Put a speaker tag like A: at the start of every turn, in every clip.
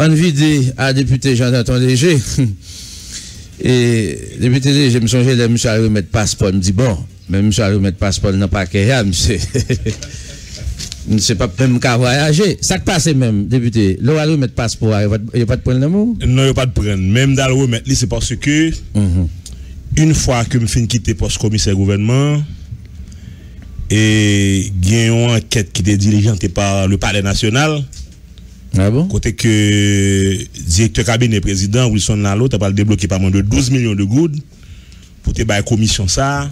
A: On vide à député Jean-Anton Léger. Et député Léger, je me songeais de monsieur remettre passeport. Je me dis, bon, mais monsieur remettre passeport n'a pas qu'à monsieur. Je ne sais pas même qu'à voyager. Ça qui passe même, député. L'on va remettre passeport, il n'y a pas de prendre l'amour?
B: Non, il n'y a pas de prendre. Même dans le remettre, c'est parce que, une fois que je finis quitter poste commissaire gouvernement, et il y a une enquête qui était diligentée par le Palais national.
A: Ah bon?
B: Côté que directeur cabinet président Wilson Lalo t'as pas débloqué pas moins de 12 millions de gouttes pour te bailler commission ça.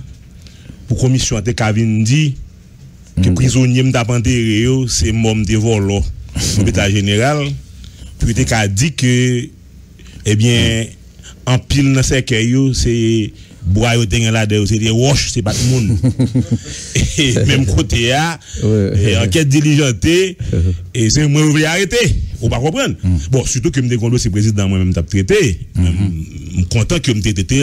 B: Pour commission te Kavin dit que prisonnier m'ta enterré c'est mom de volo l'hôpital général. Puis te ka dit que eh bien en pile dans cercueil c'est bois yo ten là dedans c'est des roches c'est pas tout monde. Et même côté a enquête diligentée et c'est moi voulais arrêter ou pas comprendre. Bon surtout que me décondo c'est président moi même t'a traité content que me traité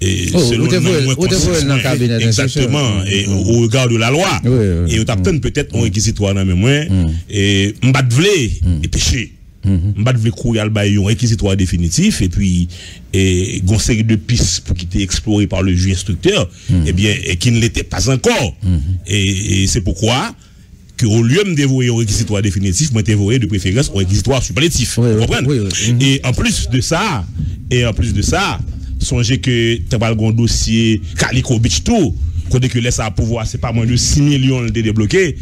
B: et selon
A: dans le cabinet
B: exactement et au regard de la loi et au t'attend peut-être un réquisitoire dans moi et m'bat vlé et péché m'bat vle courir al bay un réquisitoire définitif et puis et gon série de pistes pour qui était exploré par le juge instructeur et bien et qui ne l'était pas encore et c'est pourquoi que au lieu de dévoyer un réquisitoire définitif moi dévoyer de préférence un réquisitoire supplétif vous comprenez et en plus de ça songez que tu as un dossier Calico Beach tout côté que laisse à pouvoir c'est pas moins de 6 millions de débloquer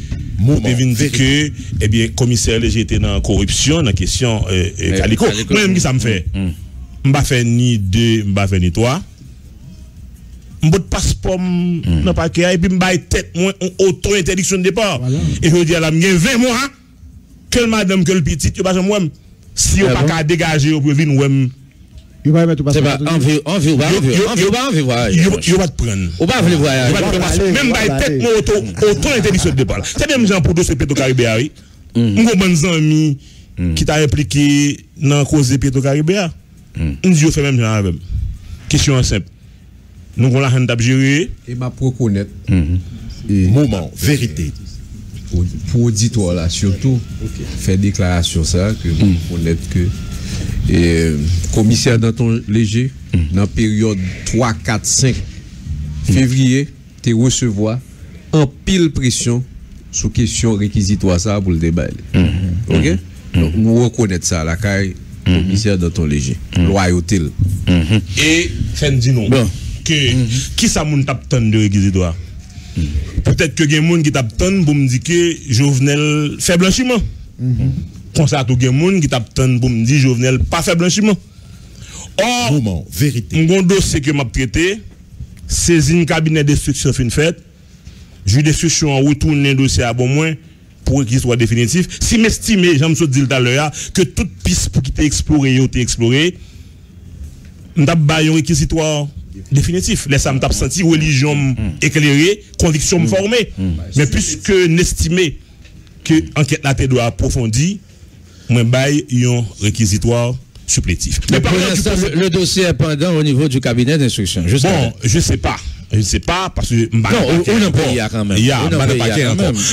B: pour dire que eh bien commissaire Léger était dans corruption dans question Calico moi même qui ça me fait m'pa fait ni deux m'pa fait ni trois m'bot passeport non pas que et puis m'ba tête moi auto interdiction de départ et je dis à la m'gain 20 mois que madame que le petit tu pas moi si on pas qu'à dégager au venir ouais
C: il va mettre
A: c'est pas envie va voyager.
B: Il va te prendre.
A: On va voyager.
B: Même by tête auto interdiction de départ. C'est même gens pour dossier Petro-Caribéa oui. Mon bon ami qui t'a impliqué dans cause de Petro-Caribéa. On dit fait même genre avec. Question simple. Nous on la hand gérer
D: et m'a reconnaître moment vérité. Pour auditoire là surtout faire déclaration ça que reconnaître que commissaire Danton Léger dans la période 3, 4, 5 février te recevoir en pile pression sur question réquisitoire ça pour le débat. OK? Donc nous reconnaître ça la caille commissaire Danton Léger loyauté.
B: Et fin dit non que qui ça moun t'a de réquisitoire? Peut-être que gen moun qui t'a pour me dire que Jovenel fait blanchiment. Comme ça tout gen moun qui t'attend pour me dire Jovenel pas fait blanchiment. Or
D: moment vérité.
B: Mon dossier que m'a traité saisine cabinet d'instruction fin fait. Juge d'instruction retourner dossier à bon moins pour qu'il soit définitif. Si m'estime, j'aime so dire tout à l'heure que toute piste pour qui t'est exploré m't'a ba un réquisitoire définitif. Laisse ça m't'a senti religion éclairée, conviction formée. Mais puisque n'estimer que enquête là doit approfondir moi bail un réquisitoire supplétif.
A: Mais pour l'instant le dossier est pendant au niveau du cabinet d'instruction.
B: Bon, je sais pas parce que
A: non, on peut y a quand même.
B: Il y a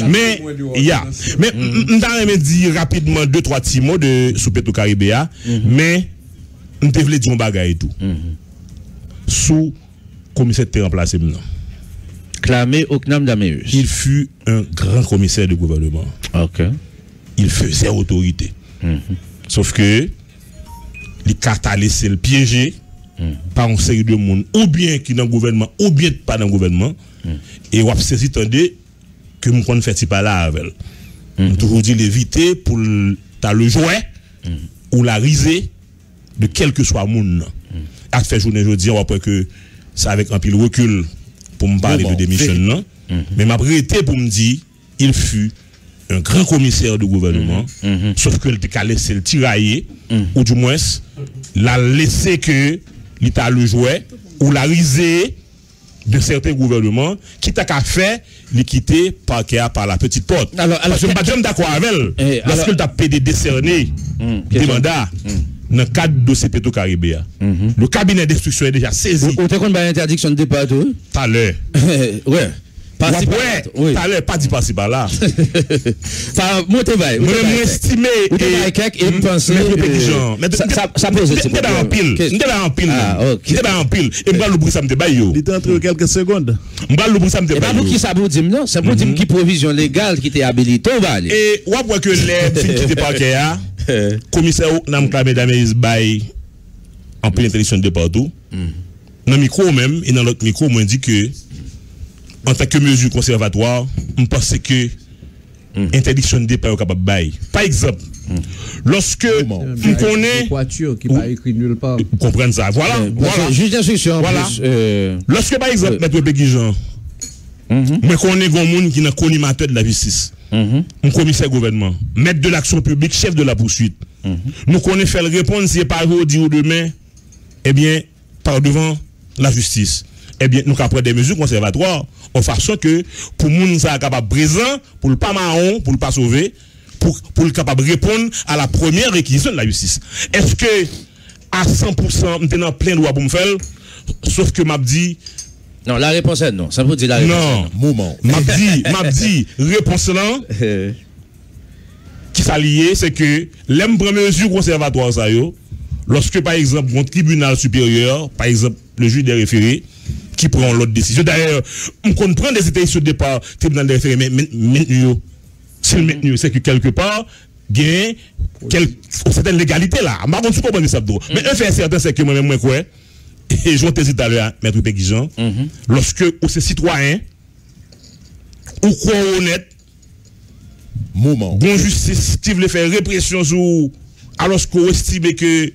B: mais il y a mais m'ta dire rapidement 2-3 petits mots de sous Petro-Caribéa mais m'te vle dire un bagay et tout. Sous commissaire te remplacer maintenant.
A: Clamé au CNAM d'Améus.
B: Il fut un grand commissaire de gouvernement.
A: OK.
B: Il faisait autorité. Sauf que les cartes a laissé le piéger par une série de monde ou bien qui dans le gouvernement ou bien pas dans le gouvernement et on a saisi tendez que mon compte fait pas là avec toujours dit l'éviter pour t'as le jouet ou la risée de quel que soit monde à faire journée aujourd'hui on après que ça avec un pile recul pour me parler de démission non mais m'a prêté pour me dire il fut un grand commissaire de gouvernement sauf que il t'a laissé le tirailler ou du moins l'a laissé que l'État le jouet ou la risée de certains gouvernements qui t'a qu'à faire l'équité par la petite porte. Alors je ne suis pas d'accord avec elle. Lorsqu'il t'a payé décerné des mandats dans le cadre de ce Petro-Caribéa, le cabinet d'instruction est déjà saisi.
A: Vous avez une interdiction de départ tout?
B: Tout à l'heure.
A: Ouais.
B: Oui. Tout à l'heure, pas dit par-ci par-là.
A: Enfin, moi,
B: je estimé.
A: Et penser. Ça pose aussi.
B: En pile. Et moi, le bruit, ça me débat.
C: Il était entre quelques secondes.
B: Moi, le bruit, ça me débat.
A: Et pas pour qui ça vous dit, non? C'est pour dire qui provision légale qui était habilité.
B: Et on voit que les filles qui étaient parqués, commissaire n'a clamé d'Amélis Bay en pleine interdiction de partout. Dans le micro même, et dans l'autre micro, on dit que, en tant que mesure conservatoire, on pense que interdiction de départ est capable de bailler. Par exemple, lorsque on connaît.
D: Voiture qui n'a écrit nulle part.
B: Vous comprenez ça? Voilà.
A: Juste d'instruction.
B: Voilà. Lorsque, par exemple, M. Péguijan, moi, connais un monde qui est un collimateur de la justice, un commissaire gouvernement, maître de l'action publique, chef de la poursuite. Nous connaissons faire répondre si pas aujourd'hui ou demain, eh bien, par devant la justice. Eh bien, nous avons pris des mesures conservatoires en façon que pour nous ça capable présent, pour le pas marron, pour le pas sauver, pour le capable répondre à la première réquisition de la justice. Est-ce que à 100% nous tenons plein droit pour me faire, sauf que m'a dit
A: non, la réponse est non. Ça veut dire la réponse.
B: Non, moment. M'a dit réponse là. Qui s'allie, c'est que les premières mesures conservatoires ça yo, lorsque par exemple un tribunal supérieur, par exemple le juge des référés, qui prend l'autre décision. D'ailleurs, on comprend des interdictions de départ, tribunal des référés, mais maintenu. C'est le maintenu, c'est que quelque part, il y a une certaine légalité là. Je ne sais pas comment ça doit. Mais un fait certain, c'est que moi-même, moi, quoi, et je vous tout à l'heure, Maître Péguijan, lorsque vous êtes citoyen, ou quoi honnête, bon justice qui veut faire répression sur, alors qu'on estime que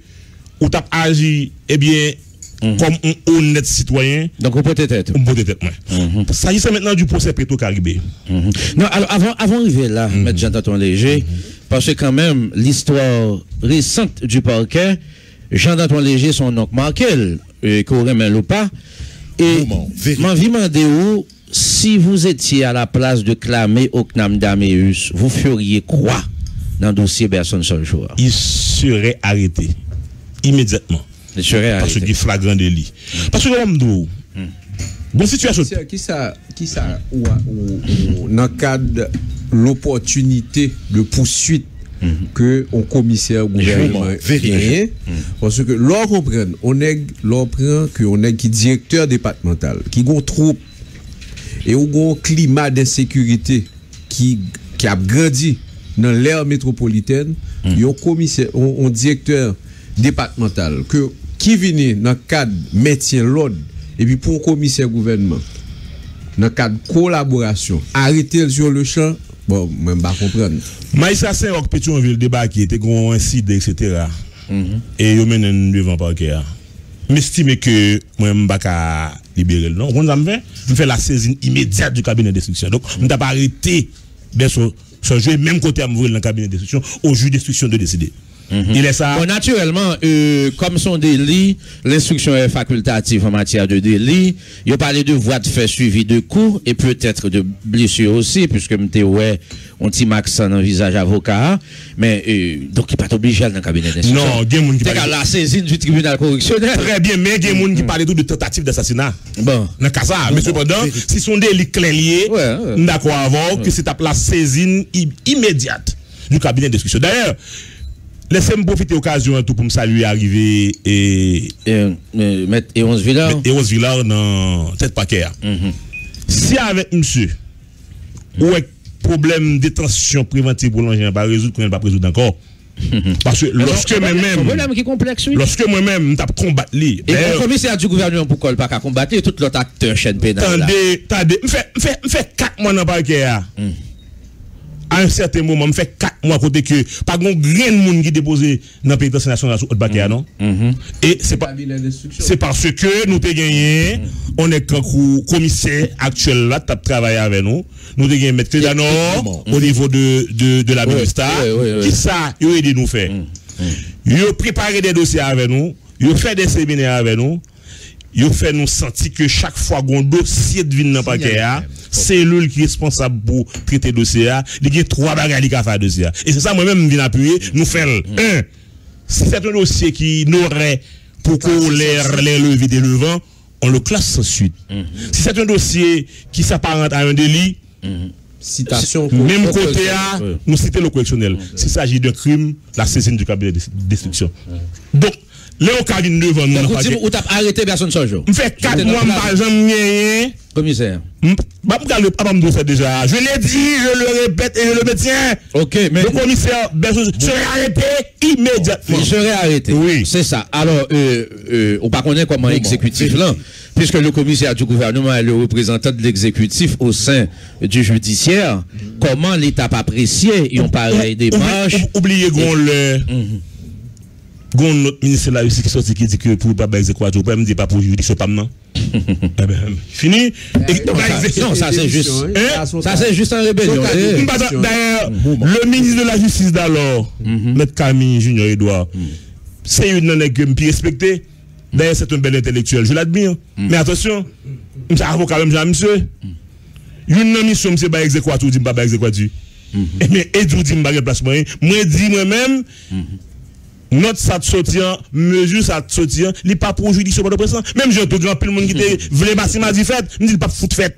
B: vous avez agi, eh bien, comme un honnête citoyen.
A: Donc, on peut être.
B: On peut être, oui. Ça y est, maintenant du procès Petro-Caribé.
A: Non, alors, avant d'arriver là, M. Jean-Danton Léger, parce que quand même, l'histoire récente du parquet, Jean-Danton Léger, son nom marqué, qu'on remet ou pas, et m'en demandé où, si vous étiez à la place de clamer au CNAM d'Améus, vous feriez quoi dans le dossier Berson Solchoa?
B: Il serait arrêté immédiatement.
A: Il serait arrêté.
B: Parce qu'il est flagrant délit. Parce que l'homme bon situation.
D: Qui ça ou dans le cadre de l'opportunité de poursuite que on commissaire gouvernement fait, parce que l'on comprend, l'on prend que on est qui directeur départemental, qui gon troupe et un climat d'insécurité qui a grandi dans l'ère métropolitaine, un commissaire, un directeur départemental qui vient dans le cadre maintien l'ordre et puis pour un commissaire gouvernement dans le cadre collaboration arrêter sur le champ, bon même pas comprendre.
B: Maïssa Saint-Roch Pétionville débat qui était gros incident etc. Et yo mène devant parquet. M'estime que moi m'pa ka libérer non, on ça me fait la saisine immédiate du cabinet d'instruction. Donc on t'a pas arrêté de ce jeu même côté à m'ouvrir dans le cabinet d'instruction au juge d'instruction de décider. Il est ça.
A: Bon, naturellement, comme son délit, l'instruction est facultative en matière de délit. Il a parlé de voies de fait suivi de coups et peut-être de blessures aussi, puisque ouais, on t'y max dans le visage avocat. Mais donc, il n'est pas obligé dans le cabinet d'instruction.
B: Non, il y a des gens qui
A: parlent. la saisine du tribunal correctionnel.
B: Très bien, mais il y a des gens qui parlent tout de tentative d'assassinat.
A: Bon.
B: Dans le cas ça, mais cependant, si son délit clair lié, d'accord avant que c'est la saisine immédiate du cabinet d'instruction. D'ailleurs, laissez-moi profiter de l'occasion pour me saluer arriver et
A: 11
B: Villard dans tête paquet. Si avec monsieur ou avec problème de détention préventive pour l'engin pas résoudre, qu'on ne pas résoudre encore. Parce que lorsque moi-même t'as combattre lui.
A: Et le commissaire du gouvernement pourquoi pas combattre tout l'autre acteur chaîne pénale.
B: Attendez, me fait 4 mois dans paquet. À un certain moment, me fait 4 mois côté que pas grand grain de monde qui déposé dans le pays national sur autre baquet non. Et c'est parce que nous t'ai gagné, on est quand commissaire actuel là t'as travaillé avec nous. Nous t'ai gagné mettre Danor au niveau de la ministère. Qui ça il aidé nous faire. Il préparé des dossiers avec nous, il fait des séminaires avec nous. Il fait nous sentir que chaque fois qu'on dossier de vin dans paquet c'est lui qui est responsable pour traiter dossier il y a 3 bagages qui a fait dossier et c'est ça moi-même viens appuyer nous faire c'est un dossier qui n'aurait pour qu'on les lever des levants on le classe sans suite. Si c'est un dossier qui s'apparente à un délit,
D: citation.
B: Même côté à nous citer le correctionnel. S'il s'agit d'un crime, la saisine du cabinet de destruction. Donc, Léo Carline devant nous.
A: Vous t'avez arrêté personne sans jour.
B: Je fais 4 mois, je n'ai
A: commissaire.
B: Déjà. Je l'ai dit, je le répète et je le maintiens.
A: Ok, mais.
B: Le commissaire serait arrêté immédiatement.
A: Il serait arrêté.
B: Oui.
A: C'est ça. Alors, on ne connaît pas comment exécutif là, puisque le commissaire du gouvernement est le représentant de l'exécutif au sein du judiciaire. Comment l'État a apprécié une pareille démarche?
B: Oubliez Gon notre ministre de la Justice qui sorti qui dit que pour pas exécuter, pas me dit pas pour juridiction pas maintenant. Fini.
A: Non, ça c'est juste. Ça c'est juste en rébellion.
B: D'ailleurs, le ministre de la Justice d'alors, Maître Camille Junior Edouard, c'est une nonnette que je respecté. D'ailleurs, c'est un bel intellectuel, je l'admire. Mais attention, je suis avocat même, monsieur. Une mission, monsieur, pas exécuter, dit pas exécuter. Mais Edou dit pas placement. Moi dis moi-même. Notre ça soutien, mesure ça soutien, il pas pour juridiction de présent. Même j'ai tout grand pile monde qui était voulait m'a dit fait, me dit pas foot fête.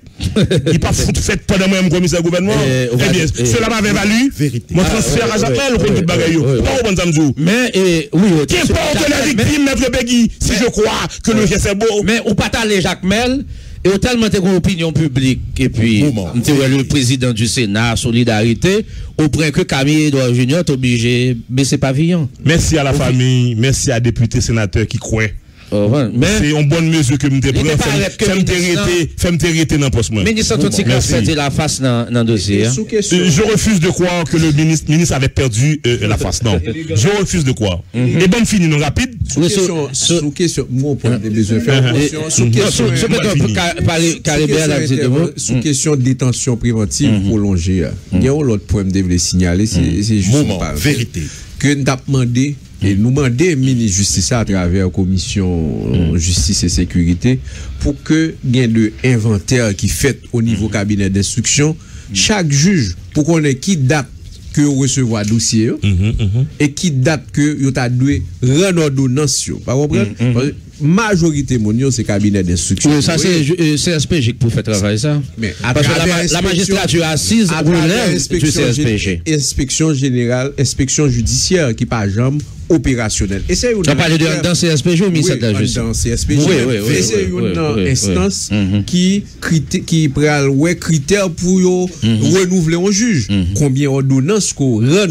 B: Il pas foot fête pendant moi commissaire gouvernement. Eh bien, cela m'avait valu mon transfert à Jacmel pour tout bagaille. Pas bon samedi.
A: Mais oui,
B: qu'importe la victime maître Begui, si je crois que le geste est beau.
A: Mais on pas aller Jacmel. Et au tellement de opinion publique, et puis, le président du Sénat, Solidarité, au point que Camille Edouard Junior est obligé de baisser pavillon.
B: Merci à la famille, merci à députés sénateurs qui croient. C'est une bonne mesure que nous devons faire dans le poste.
A: Ministre Tonti fait la face dans le dossier.
B: Je refuse de croire que le ministre avait perdu la face. Non. Je refuse de croire. Et bon, fini, non rapide.
D: Sous question, moi, pour des besoins faire sous question de détention préventive prolongée. Il y a un autre point que je devais signaler, c'est justement
B: vérité.
D: Que nous avons demandé. Et nous demandons au ministre de Justice à travers la commission Justice et Sécurité pour que il y ait de inventaire qui fait au niveau cabinet d'instruction, chaque juge, pour qu'on ait qui date que vous recevez dossier et qui date que vous avez rendre ordonnance. Par comprendre? Majorité monio c'est cabinet d'instruction.
A: Oui, ça c'est CSPG pour faire travail ça. Mais parce que la magistrature assise relève du CSPG.
D: Inspection générale, inspection judiciaire qui pas jamais opérationnelle. Et c'est une
A: on parle de dans CSPG ou ministère de la Justice.
D: Dans CSPG. Oui, c'est une instance qui prend ouais critères pour renouveler un juge. Combien d'ordonnances qu'on rend,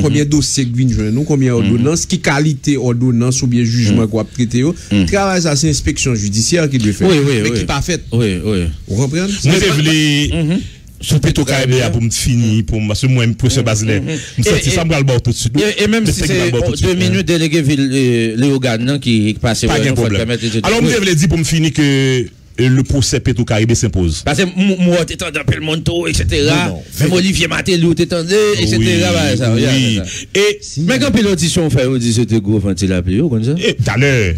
D: combien de dossiers qui viennent nous, combien d'ordonnances, qui qualité ordonnance ou bien jugement qu'on a traité. Travail ça c'est inspection judiciaire qui doit faire. Mais qui pas fait. Vous comprenez?
B: Moi je voulais sous plutôt carré pour me finir pour parce que moi même professeur Basiler. Ça me va le bord tout de suite.
A: Et même si c'est 2 minutes délégué Léo Gagnon qui passe
B: pas de problème. Alors je voulais dire pour me finir que le procès Petro-Caribé s'impose.
A: Parce que moi, t'es dans le Monto, etc. Même Olivier Matélo, t'es dans etc.
B: Oui. Et,
A: mais quand l'audition fait, on dit c'était gros ventilateur, comme ça.
B: Tout à l'heure.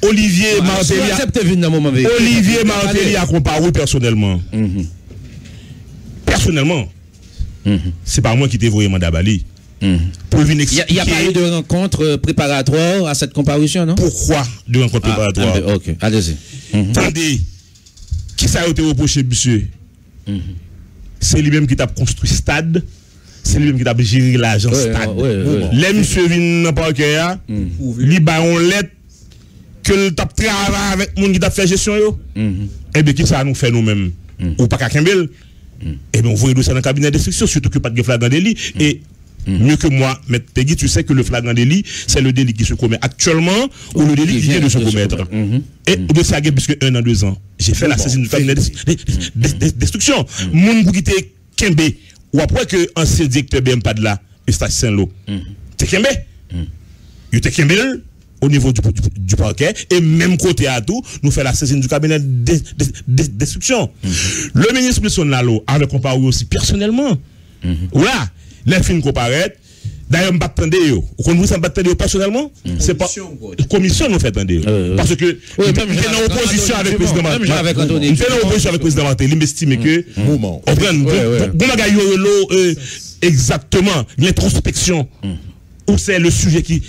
B: Olivier Martelly a comparé personnellement. Personnellement. C'est pas moi qui t'ai envoyé mandat Bali.
A: Il n'y a pas eu de rencontre préparatoire à cette comparution, non?
B: Pourquoi de rencontre préparatoire?
A: Ok, allez-y.
B: Attendez, qui ça a été reproché, monsieur? C'est lui-même qui t'a construit stade, c'est lui-même qui t'a géré l'agence stade. Les monsieur viennent dans le parquet, il a une lettre que le t'a travaillé avec le monde qui t'a fait gestion. Et bien, qui ça nous fait nous-mêmes? Ou pas qu'à Kembel? Et bien, on voit ça dans le cabinet d'instruction, surtout que pas de flagrant délit. Et mieux que moi, M. Peggy, tu sais que le flagrant délit, c'est le délit qui se commet actuellement ou le délit qui vient de se commettre. Et de ça, plus que 1 an, 2 ans, j'ai fait la saisine du cabinet d'instruction. Mon qui était Kembe, ou après que ancien directeur BMPA de là, Eustache Saint-Lô, t'es Kembe? Il était Kembe au niveau du parquet, et même côté à tout, nous fait la saisine du cabinet d'instruction. Le ministre Blisson Lalo avait comparé aussi personnellement. Voilà. Les films qu'on paraît, d'ailleurs, je ne pas vous ne pas personnellement, c'est pas commission nous fait attendre. Parce que nous sommes en opposition avec le président Martelly. Nous sommes en opposition avec le président Martelly. Il m'estime que exactement l'introspection ou c'est le sujet qui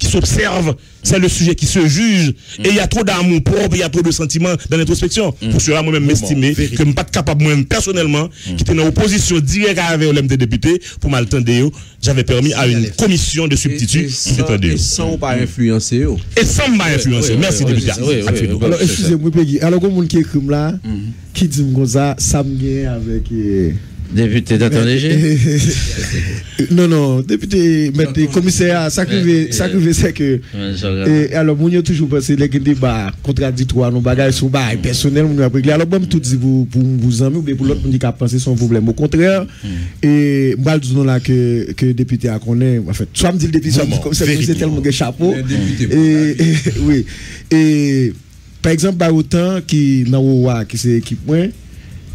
B: s'observe, c'est le sujet qui se juge, et il y a trop d'amour propre, il y a trop de sentiments dans l'introspection. Pour cela, moi-même, m'estimer que je ne suis pas capable, moi-même, personnellement, qui était en opposition directe avec l'homme des députés, pour m'attendre, j'avais permis à une commission de substituts,
D: et sans pas influencer.
B: Et sans pas influencer. Merci, député.
C: Alors, excusez-moi, Peggy. Alors, comme on qui écrit là, qui dit que ça me vient avec.
A: Député d'Anton Léger?
C: Non, député, mais commissaire, ça que c'est que. Alors, mon toujours pensé les débats contradictoires, nos bagages sont bas, personnels, on a réglé. Alors, bon, tout dit pour vous amis, ou pour l'autre, on dit qu'à penser son problème. Au contraire, et moi, je dis là que député a connaît, en fait, soit me dit le député, soit me dit comme c'est tellement de chapeau. Oui. Et, par exemple, bah, autant qui, dans OA, qui c'est équipe,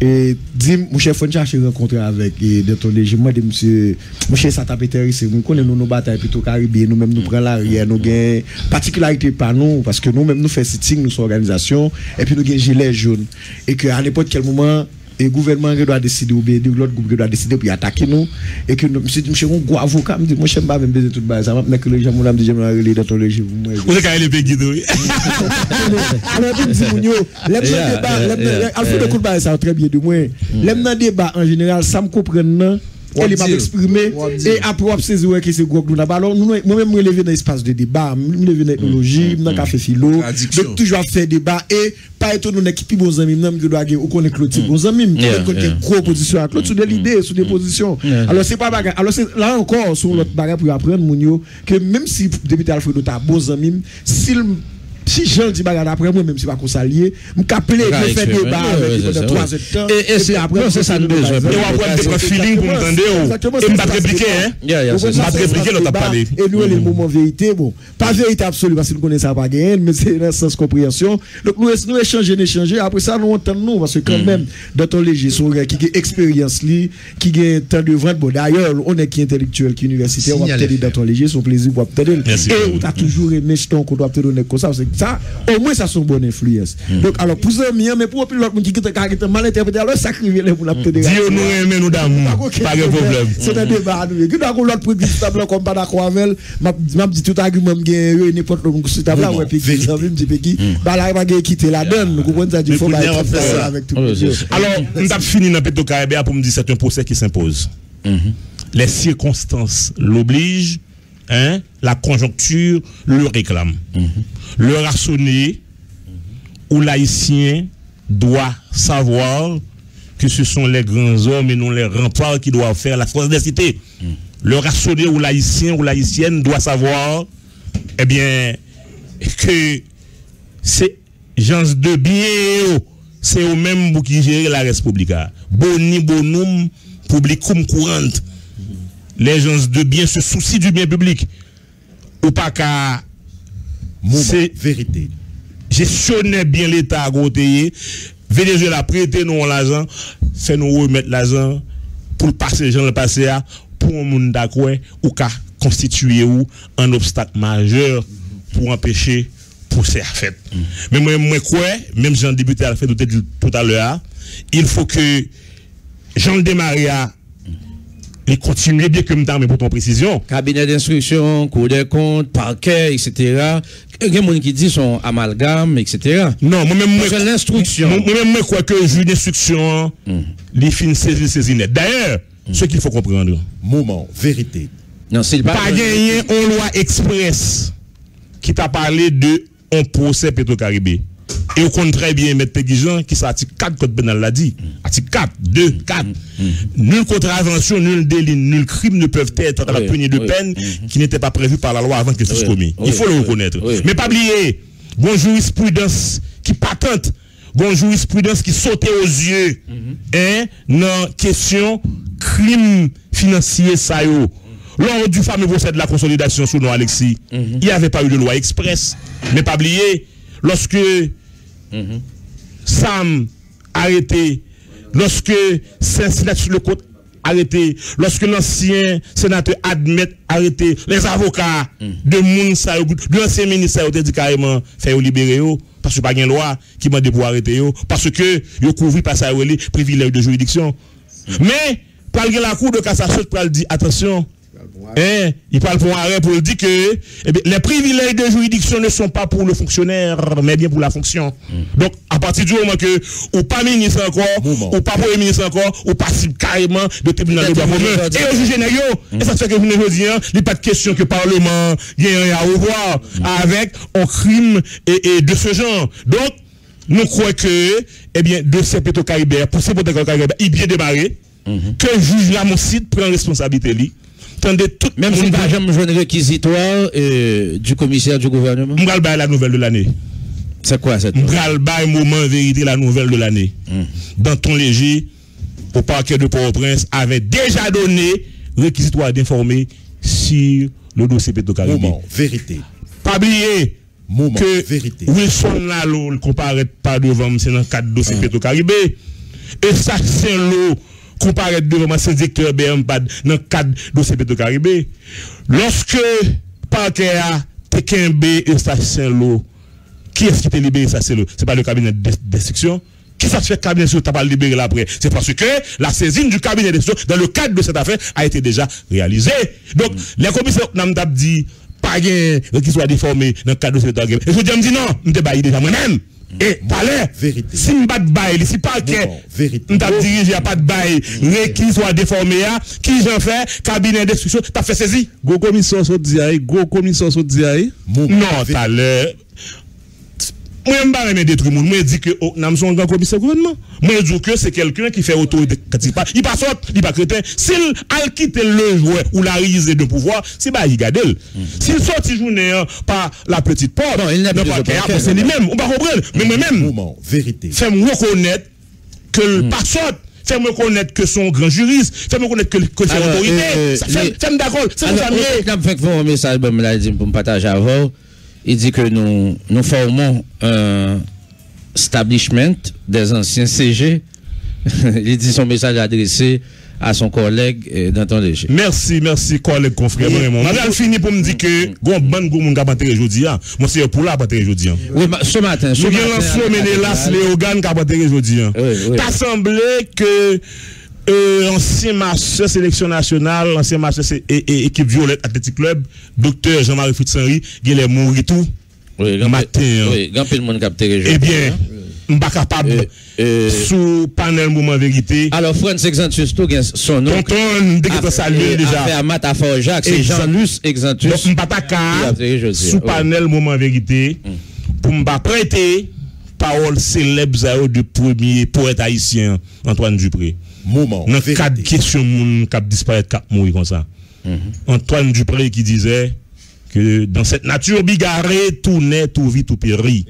C: et dit mon chef on cherche rencontrer avec Danton Léger moi de monsieur mon chef ça tape terre c'est nous connaissons nos batailles plutôt caribéennes nous même nous prend l'arrière nous gain particularité pas nous parce que nous même nous fait sitting nous sommes organisation et puis nous gain gilet jaune et que à n'importe quel moment le gouvernement doit décider ou bien l'autre groupe doit décider pour attaquer nous et que monsieur un gros avocat me dit moi j'aime pas même besoin tout bas ça m'a que les gens m'ont dit j'aime aller Danton Léger
B: vous êtes les Peggy
C: alors dit mounio l'aime débat alpha de coup de ça très bien de moi l'aime dans débat en général ça me comprendre elle m'a exprimé et après saisir que c'est gros nous alors nous moi-même me lever dans l'espace de débat me lever dans technologie dans café philo donc toujours faire débat et pas être nous équipe bons amis même que doit ou connaît Clotilde bons amis connaît gros position à Clotilde sur des idées sur des positions alors c'est pas bagarre alors c'est là encore sur l'autre bagarre pour apprendre mounio que même si député Alfredo ta bons amis si Jean dit bagarre après moi même si pas qu'on s'allier me capler je fais débat avec pendant 3 heures de temps
A: et c'est après c'est ça nous besoin
B: et on va prendre des feeling pour m'entendre et me pas répliquer hein pas répliquer l'autre parler
C: et nous le moment vérité bon pas vérité absolue parce que nous connaissons ça pas gagner mais c'est dans sens compréhension donc nous échanger après ça nous entendre parce que quand même Danton Léger son qui a expérience qui a temps de vente bon d'ailleurs on est qui intellectuel qui universitaire on va peut-être Danton Léger son plaisir pour peut-être et on a toujours aimé jeton qu'on doit te donner comme ça au moins ça sont bonne influence donc alors pour ça mais pour l'autre monde qui mal interprété alors sacrifier pour la peut-être
B: Dieu nous aime nous d'amour pas de problème
C: c'est un débat nous qui d'accord l'autre pour table comme pas d'accord avec m'a dit tout argument gain n'importe où sur table là ouais puis ça me dit qui bah là va quitter la donne nous comprenez ça il faut avec tout
B: alors on a fini dans Petro Caribéa pour me dire c'est un procès qui s'impose les circonstances l'obligent hein, la conjoncture le réclame. Le rationné ou l'haïtien doit savoir que ce sont les grands hommes et non les remparts qui doivent faire la force des cités. Le rationné ou l'haïtien ou l'haïtienne doit savoir eh bien que c'est gens de bien c'est au même qui gère la République. Boni bonum publicum courante. Les gens de bien se soucient du bien public. Ou pas qu'à c'est
D: vérité.
B: Gestionner bien l'État à côté. Venezuela prêter nous l'argent, fait nous remettre l'argent pour passer les gens le passé à pour un monde d'accord ou qu'à constituer ou un obstacle majeur pour empêcher pousser à fait. Mais moi quoi, même Jean débuté à fait tout à l'heure, il faut que Jean Demaria et continuer bien que me pour ton précision.
A: Cabinet d'instruction, cour des comptes, parquet, etc. Il y a des gens qui disent son amalgame, etc.
B: Non, moi-même,
A: c'est l'instruction.
B: Moi-même, moi, quoi que je d'instruction, les fins saisir net. D'ailleurs, ce qu'il faut comprendre.
D: Moment, vérité.
A: Non, c'est
B: pas gagné une loi express qui t'a parlé de un procès Petro-Caribé. Et on compte très bien, M. Péguijan, qui s'article 4 code pénal l'a dit. Article 4, 2, 4. Nulle contravention, nul délit, nul crime ne peuvent être à la punie de peine qui n'était pas prévue par la loi avant qu'elle soit commise. Il faut le reconnaître. Mais pas oublier, bon jurisprudence qui patente, bon jurisprudence qui saute aux yeux, hein, dans question crime financier, ça y est. Lors du fameux procès de la consolidation sous nom Alexis, il n'y avait pas eu de loi express. Mais pas oublier, lorsque Sam arrêté, lorsque Saint-Sénat sur le côte arrêté, lorsque l'ancien sénateur admet arrêté, les avocats de Mounsa, de l'ancien ministre ont dit carrément faire libérer parce que pas une loi qui m'a dit pour arrêter parce que yo couvri par ça privilège de juridiction. Mais par la cour de cassation pour dire attention, Il parle pour un arrêt pour dire que les privilèges de juridiction ne sont pas pour le fonctionnaire, mais bien pour la fonction. Donc, à partir du moment que, ou pas ministre encore, ou pas premier ministre encore, ou pas carrément de tribunal de droit commun, et au juge Négo. Et ça fait que vous ne dites, il n'y a pas de question que le Parlement y ait à revoir avec un crime et de ce genre. Donc, nous croyons que, eh bien, dossier Petro-Caribéen, pour ces Petro-Caribéen, il est bien démarré, que le juge Lamoncide prend responsabilité.
A: Même si pas jamais joué un réquisitoire du commissaire du gouvernement.
B: M'galba la nouvelle de l'année.
A: C'est quoi cette
B: M'galba moment vérité la nouvelle de l'année. Dans ton léger, au parquet de Port-au-Prince avait déjà donné réquisitoire d'informer sur le dossier Petro-Caribé.
E: Moment, vérité.
B: Pas oublier que
E: vérité.
B: Wilson Lalo ne comparaît pas devant c'est dans le cadre du dossier Petro-Caribé. Et ça, c'est l'eau comparaît devant le directeur BMPAD dans le cadre du dossier Petro-Caribé. Lorsque parquet a Tekembe et Saint-Lô, qui est-ce qui t'a libéré Saint-Lô? C'est pas le cabinet d'instruction. Qui ça fait cabinet d'instruction t'as pas libéré après? C'est parce que la saisine du cabinet d'instruction dans le cadre de cette affaire a été déjà réalisée. Donc, les commissaires n'ont pas dit pas qui soit déformé dans le cadre de cette affaire. Et je dis non, je t'ai baillé déjà moi-même. Et palais, si je ne pas de bail, si pas que je t'ai dirigé à pas de bail, qui soit déformé, qui j'en fais, cabinet d'instruction, t'as fait saisi.
D: Go commission so diaye, go commission so diaye.
B: Non, t'as l'air. Moi, je ne vais pas détruire le monde. Moi, je dis que nous sommes un grand commissaire gouvernement. Moi, je dis que c'est quelqu'un qui fait autorité. Il pas sorte, il pas crétin. S'il a quitté le jouet ou la risée de pouvoir, c'est pas il garde. S'il sort cette journée par la petite porte,
A: il n'a pas
B: c'est lui-même. On va comprendre. Mais moi-même, fais-moi reconnaître que le pas sorte. Fais-moi reconnaître que son grand juriste. Fais-moi reconnaître que c'est l'autorité. Fais-moi d'accord. C'est mon ami.
A: Je vais faire un message pour me partager avec vous. Il dit que nous formons un establishment des anciens CG. Il dit son message adressé à son collègue dans ton léger.
B: Merci, collègue, confrère. Je vais finir pour me dire que bon goût a battu aujourd'hui. Moi, c'est pour là battu aujourd'hui.
A: Oui, ce matin.
B: Nous avons lancé Ménélas Léogane qui a battu aujourd'hui. T'as semblé que ancien marcheur sélection nationale, ancien marcheur équipe Violette Athletic Club, docteur Jean-Marie Fritz-Henri, il est mort et tout.
A: Oui,
B: matin.
A: Oui, grand peu de monde capté.
B: Eh bien, je ne suis pas capable sous panel moment vérité.
A: Alors, France Exantus, tout son nom.
B: Tonton, dès que ça lui déjà.
A: Affaire Matafor Jacques, c'est Jean-Luc Exantus.
B: Donc, je ne suis pas capable sous panel moment vérité pour me prêter parole célèbre du premier poète haïtien Antoine Dupré.
E: Moment.
B: Dans 4 questions qui disparaître, 4 mourir comme ça. Antoine Dupré qui disait que dans cette nature bigarrée, tout naît, tout vit, tout périt.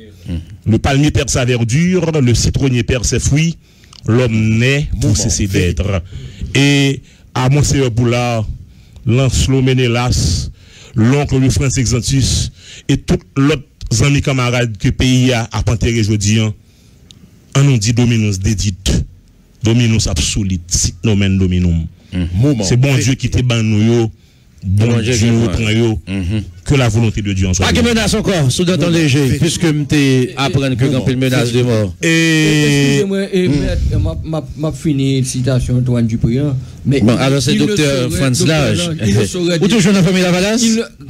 B: Le palmier perd sa verdure, le citronnier perd ses fruits, l'homme naît pour cesser d'être. Et à Monseigneur Boulard, Lancelot Ménélas, l'oncle de France Exantus et tous l'autre amis camarades que le pays a enterré aujourd'hui, on nous dit Dominus dédite. Dominus absolute, sit nomen dominum. C'est bon Dieu qui te ban nous, bon Dieu reprend yo, que la volonté de Dieu en soit.
A: Pas de menace encore, sous dans ton léger, puisque je apprendre que quand il menace de mort.
F: Excusez-moi, m'a fini une citation d'Antoine Dupré.
A: Bon, alors c'est docteur Franz Lage. Ou toujours dans la famille Lavalas?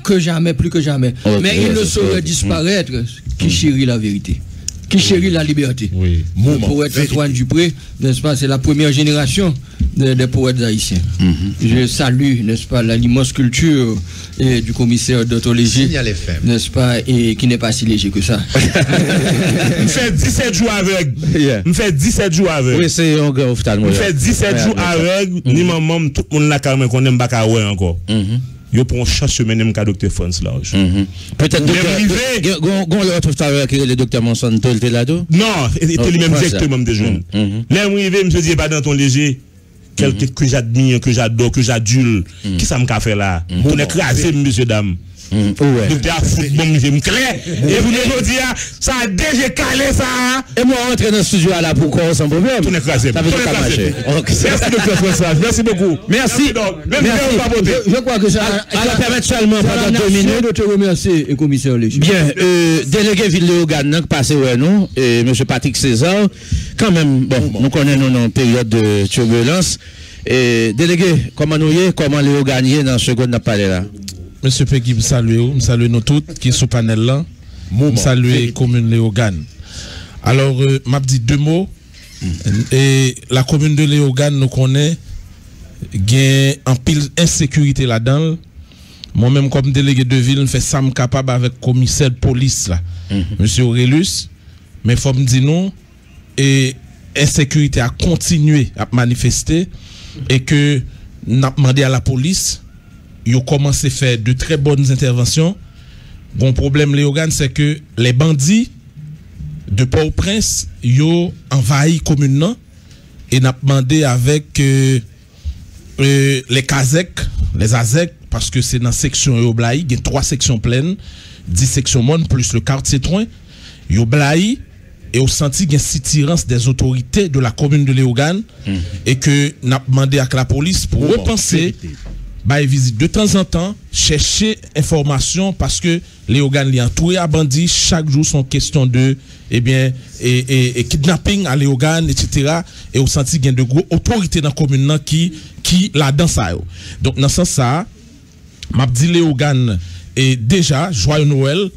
F: Que jamais, plus que jamais. Mais il ne saurait disparaître qui chérit la vérité. Qui chérit la liberté.
B: Oui.
F: Le poète Antoine Dupré, n'est-ce pas, c'est la première génération des poètes haïtiens. Je salue, n'est-ce pas, l'immense culture du commissaire d'Otto-Léger, n'est-ce pas, et qui n'est pas si léger que ça.
B: Il fait 17 jours avec. Il fait 17 jours avec.
A: Oui, c'est un grand ophtalmo.
B: Il fait 17 jours avec, ni maman, tout le monde là quand même qu'on aime pas encore. Yo pour chaque semaine même ka docteur France Lage.
A: Peut-être gon l'autre ophtalmo qui le docteur Monsanto était là-dedans?
B: Non, il était lui-même directement de jeunes. Même arrivé monsieur dit pas dans ton léger quelqu'un que j'admire, que j'adore, que j'adule. Qui ça me ka fait là? On est écrasé monsieur dame. Docteur football me clair et vous nous dire ça a déjà calé ça.
A: Et moi rentrer dans le studio là pour qu'on sans problème.
B: On est écrasé. Merci docteur François. Merci beaucoup.
A: Merci.
F: Je crois que ça
A: va permettre seulement pendant 2 minutes
F: de te remercier et commissaire Léger.
A: Bien, délégué Ville-Léogane qui passe ouais nous et monsieur Patrick César quand même bon, nous connaissons une période de turbulence. Et délégué, comment les gagner dans ce qu'on a parlé là?
E: Monsieur Peggy, je salue nous toutes qui sont sur le panel là. Je salue la commune Léogane. Alors, m'a dit deux mots. Et la commune de Léogane nous connaît, il y a un pile insécurité là-dedans. Moi-même, comme délégué de ville, je fais ça capable avec le commissaire de police là, Monsieur Aurelius. Mais il faut me dire non, et insécurité a continué à manifester et que nous avons demandé à la police, ils ont commencé à faire de très bonnes interventions. Bon problème, Léogane, c'est que les bandits de Port-au-Prince, ils ont envahi la commune et nous avons demandé avec les Kazek, les Azek, parce que c'est dans la section Yoblaï, il y a 3 sections pleines, 10 sections monde, plus le quartier Troin, Yoblaï, et au senti qu'il y a une sitirance des autorités de la commune de Léogane, et que nous avons demandé à la police pour repenser, visite de temps en temps, chercher information, parce que Léogane est entouré à bandits, chaque jour sont question de kidnapping à Léogane, etc. Et au senti qu'il y a de grosses autorités dans la commune qui là-dedans ça. Donc dans ce sens ça, m'a dit Léogane et déjà joyeux Noël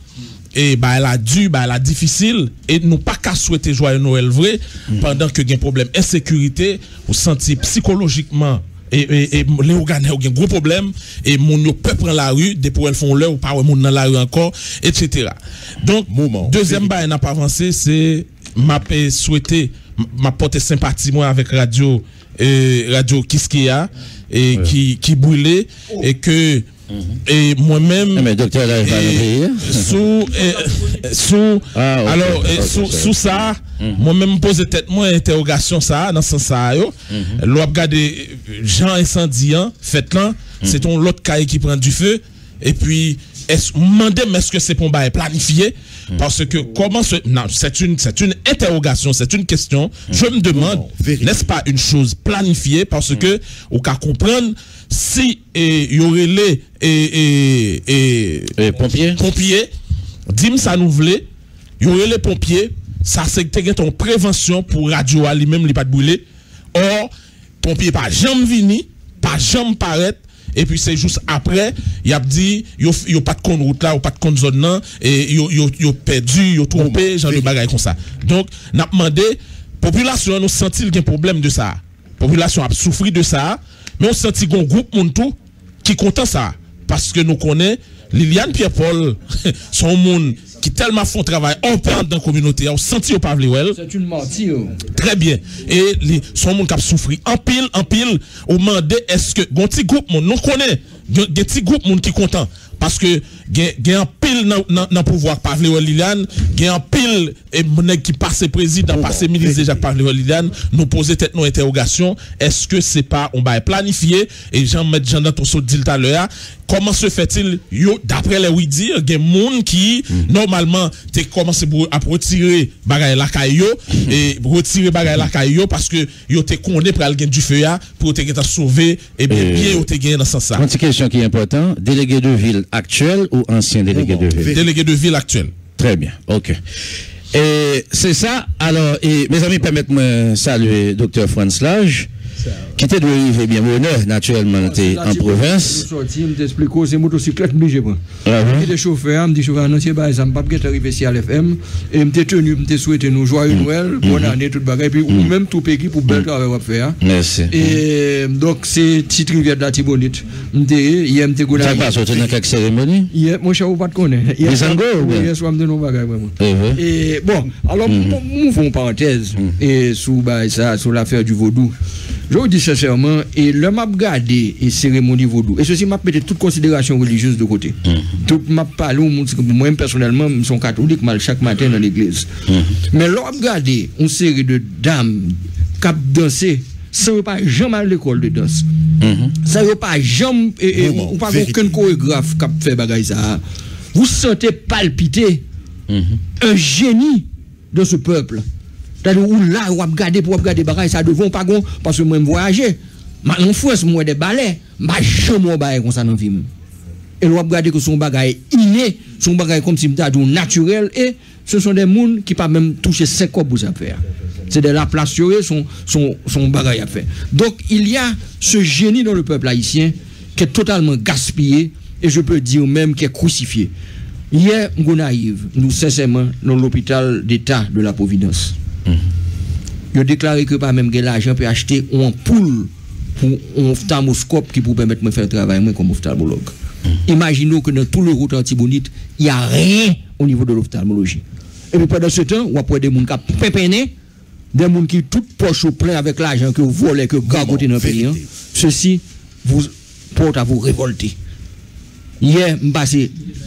E: et elle a difficile et nous pas qu'à souhaiter joyeux Noël vrai pendant que il y a un problème insécurité ou senti psychologiquement et Léogane a un gros problème et mon yo peut prendre la rue des pour elles font l'heure ou pas moun dans la rue encore etc. Donc deuxième bail n'a pas avancé c'est m'a souhaité m'a porter sympathie moi avec radio Kiskia et qui brûlait et que et moi-même
A: mais docteur là
E: sous ça moi-même poser tête moi interrogation ça dans ce sens ça yo l'on regarder Jean incendiant fait là c'est ton l'autre caille qui prend du feu et puis est-ce que c'est pour bail planifié parce que comment non c'est une interrogation c'est une question je me demande n'est-ce pas une chose planifiée parce que au cas comprendre si il y aurait les pompiers dim ça nous voulait il y aurait les pompiers ça c'est ton prévention pour radio lui même li pas brûler or pompier pas jamais vini pas jamais paraître et puis c'est juste après il a dit yo pas de compte route là ou pas de compte zone là et yo perdu yo trompé genre de bagaille comme ça donc n'a demandé population nous senti qu'il y a un problème de ça population a souffert de ça mais on senti qu'on groupe moun tout qui content ça parce que nous connaît Liliane Pierre-Paul son monde qui tellement font travail en dans la communauté on senti au Pavlewell
F: c'est une mentie
E: très bien et son monde qui a souffert en pile on demandé est-ce que gon petit groupe monde nous connaît des petits groupes monde qui content parce que gen un pile dans pouvoir Pavlewell Liliane gen un pile et nèg qui passe président passe ministre déjà Pavlewell Liliane nous poser tête nos interrogations est-ce que c'est pas on va planifier et Jean dans ton saut dit tout à l'heure comment se fait-il d'après les oui dire gen monde qui normalement t'es commencé à retirer bagay la caillou et retirer bagay la caillou parce que yo t'es condé pour aller du feu pour te sauver et bien yo t'es gagné dans ce sens ça.
A: Une question qui est importante, délégué de ville actuel ou ancien délégué de ville?
E: Délégué de ville actuel.
A: Très bien, ok. Et c'est ça, alors, et mes amis, permettez-moi saluer Dr. Franz Lage, qui était de bien bonheur, naturellement, en province.
F: Je t'explique, c'est motocyclette, je prends. Je suis chauffeur, je dis chauffeur, non, c'est pas ça, je ne peux pas arriver ici à l'FM, et je suis tenu, je souhaite nous joyeux Noël, bonne année, toute bagaille, puis ou même tout pays pour bel travail à faire.
A: Merci.
F: Et donc, c'est petite rivière de la Tibonite. Hier, je suis
A: ça passe dans quelques cérémonies?
F: Hier, moi, je ne sais pas de connaître.
A: Les Angos?
F: Hier, soir, je me bagaille, vraiment. Et bon, alors, nous faisons une parenthèse, et sous l'affaire du vaudou. Je vous dis sincèrement, et le m'a gardé et cérémonie vaudou. Et ceci m'a pété toute considération religieuse de côté. Tout m'a parlé, moi personnellement, je suis catholique, mal chaque matin dans l'église. Mais l'on a gardé une série de dames qui dansé sans pas jamais à l'école de danse. Ça ne pas jamais, ou pas aucun chorégraphe qui fait bagaille ça. Vous sentez palpiter un génie de ce peuple. Ou là, ou regarder pour regarder bagaille ça devant pas gon parce que moi me voyager. En France moi des balais, m'a jamais bail comme ça dans vie. Et on regarder que son bagaille inné, son bagaille comme si m'ta naturel et ce sont des monde qui pas même toucher 5 copes pour ça faire. C'est de la place son bagage à faire. Donc il y a ce génie dans le peuple haïtien qui est totalement gaspillé et je peux dire même qui est crucifié. Hier, nous naïve, nous sincèrement dans l'hôpital d'État de la Providence. Il a déclaré que pas même l'argent peut acheter une ampoule pour un ophtalmoscope qui peut permettre de faire travail moi comme ophtalmologue. Imaginons que dans tout le route Antibonite, il n'y a rien au niveau de l'ophtalmologie. Et puis pendant ce temps, on a des gens qui pépéné, des gens qui tout poche plein avec l'argent que vous volez, que vous gargotez dans le pays. Ceci vous porte à vous révolter. Hier,